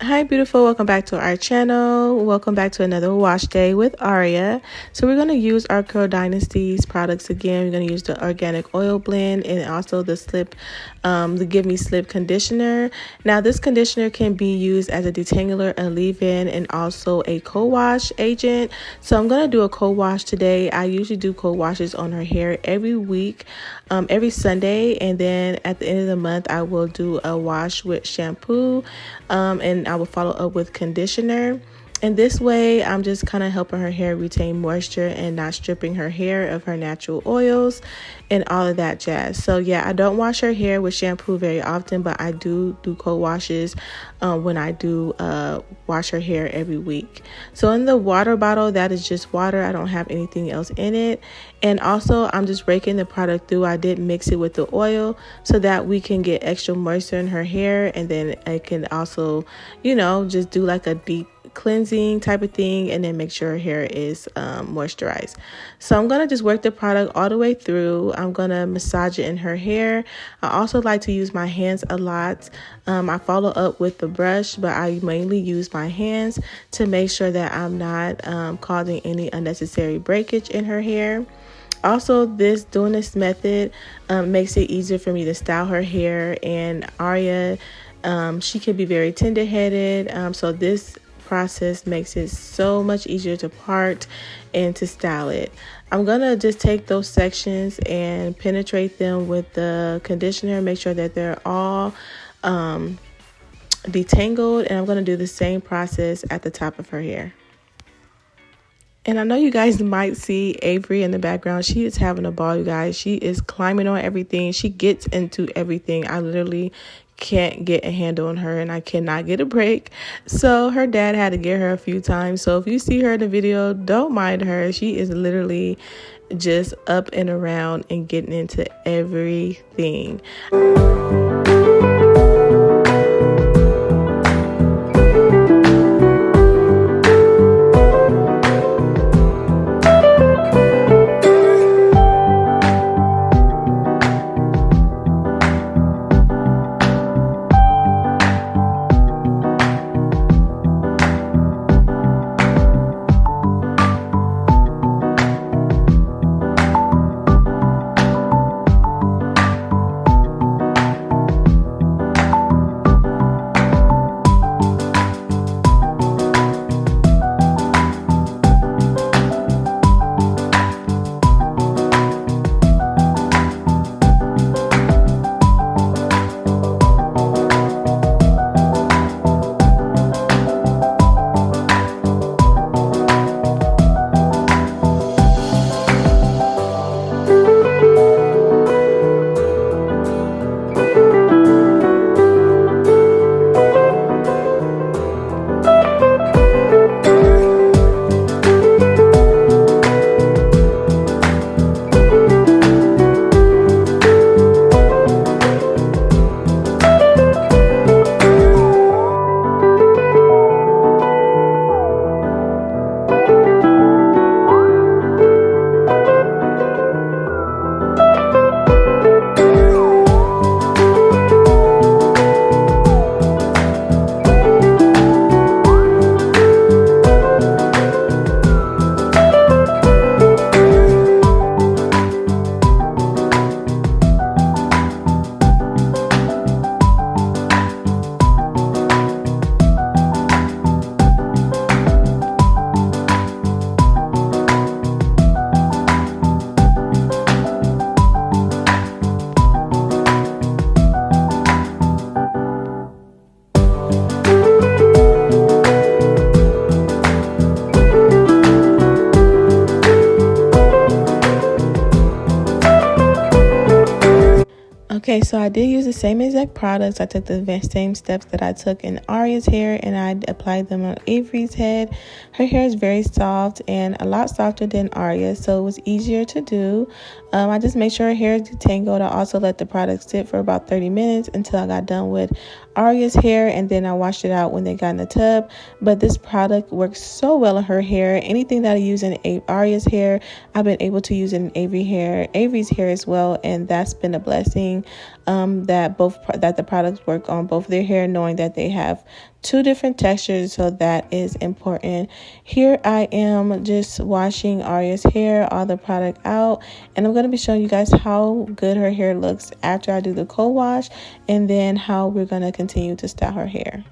Hi beautiful, welcome back to our channel. Welcome back to another wash day with Aria. So we're going to use our Curls Dynastys products again. We're going to use the organic oil blend and also the Give Me Slip conditioner. Now this conditioner can be used as a detangler, a leave-in, and also a co-wash agent. So I'm going to do a co-wash today. I usually do co-washes on her hair every week, every Sunday, and then at the end of the month I will do a wash with shampoo, and I will follow up with conditioner. And this way I'm just kind of helping her hair retain moisture and not stripping her hair of her natural oils and all of that jazz. So yeah, I don't wash her hair with shampoo very often, but I do co-washes when I do wash her hair every week. So in the water bottle, that is just water. I don't have anything else in it. And also I'm just raking the product through. I did mix it with the oil so that we can get extra moisture in her hair, and then I can also, you know, just do like a deep cleansing type of thing, and then make sure her hair is moisturized. So I'm gonna just work the product all the way through. I'm gonna massage it in her hair. I also like to use my hands a lot. I follow up with the brush, but I mainly use my hands to make sure that I'm not causing any unnecessary breakage in her hair. Also, doing this method makes it easier for me to style her hair. And Arya, she can be very tender-headed, so this process makes it so much easier to part and to style it. I'm gonna just take those sections and penetrate them with the conditioner, make sure that they're all detangled, and I'm gonna do the same process at the top of her hair. And I know you guys might see Avery in the background. She is having a ball, you guys. She is climbing on everything. She gets into everything. I literally can't get a handle on her, and I cannot get a break. So her dad had to get her a few times. So if you see her in the video, don't mind her. She is literally just up and around and getting into everything. Okay, so I did use the same exact products. I took the same steps that I took in Aria's hair, and I applied them on Avery's head. Her hair is very soft and a lot softer than Aria's, so it was easier to do. I just made sure her hair is detangled. I also let the product sit for about 30 minutes until I got done with Aria's hair, and then I washed it out when they got in the tub. But this product works so well on her hair. Anything that I use in Aria's hair, I've been able to use it in Avery's hair as well, and that's been a blessing. That the products work on both their hair, knowing that they have two different textures, so that is important. Here I am just washing Aria's hair, all the product out, and I'm going to be showing you guys how good her hair looks after I do the cold wash, and then how we're going to continue to style her hair.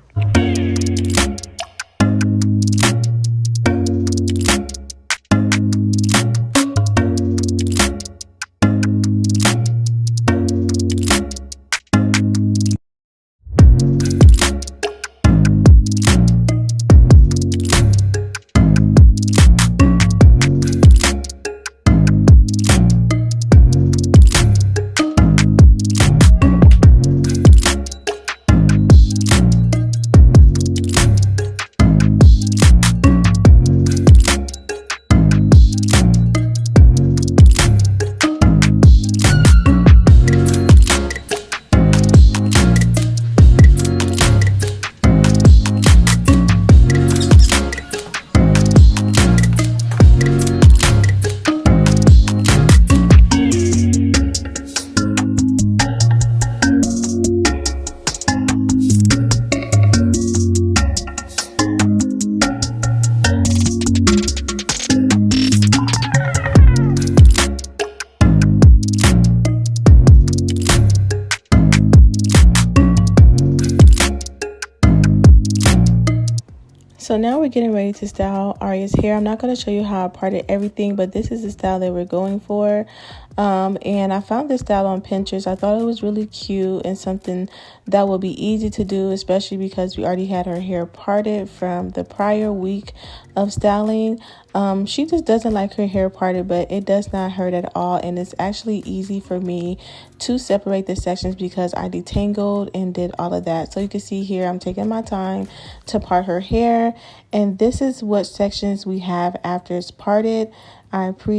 So now we're getting ready to style Aria's hair. I'm not going to show you how I parted everything, but this is the style that we're going for. And I found this style on Pinterest. I thought it was really cute and something that would be easy to do, especially because we already had her hair parted from the prior week of styling. She just doesn't like her hair parted, but it does not hurt at all, and it's actually easy for me to separate the sections because I detangled and did all of that. So you can see here I'm taking my time to part her hair, and this is what sections we have after it's parted. I put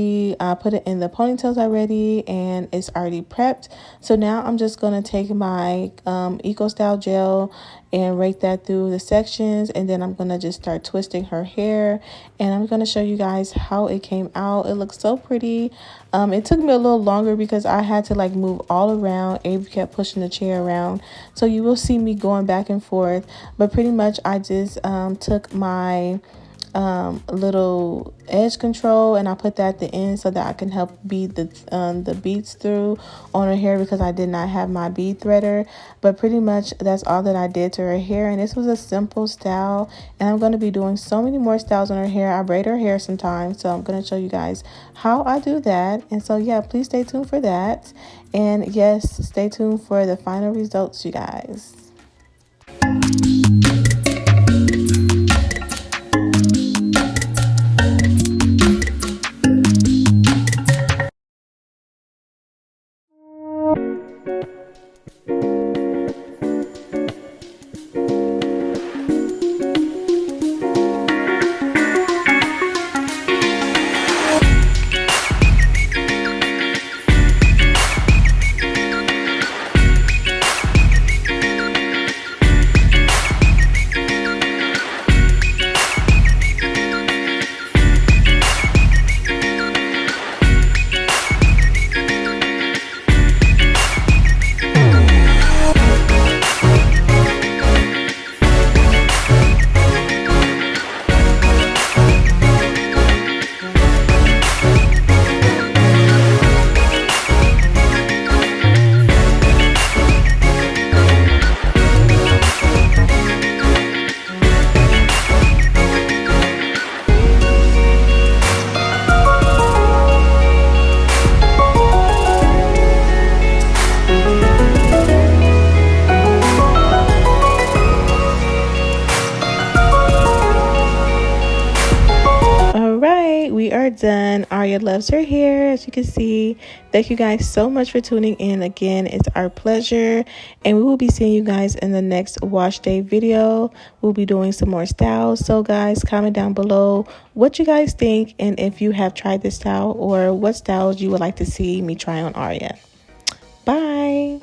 it in the ponytails already, and it's already prepped. So now I'm just going to take my Eco Style gel and rake that through the sections, and then I'm going to just start twisting her hair, and I'm going to show you guys how it came out. It looks so pretty. It took me a little longer because I had to like move all around. Avery kept pushing the chair around, so you will see me going back and forth, but pretty much I just took my little edge control and I put that at the end so that I can help bead the beads through on her hair because I did not have my bead threader. But pretty much that's all that I did to her hair, and this was a simple style, and I'm going to be doing so many more styles on her hair. I braid her hair sometimes, so I'm going to show you guys how I do that. And so yeah, please stay tuned for that, and yes, stay tuned for the final results, you guys. We are done. Arya loves her hair, as you can see. Thank you guys so much for tuning in. Again, it's our pleasure, and we will be seeing you guys in the next wash day video. We'll be doing some more styles. So guys, comment down below what you guys think, and if you have tried this style or what styles you would like to see me try on Arya. Bye.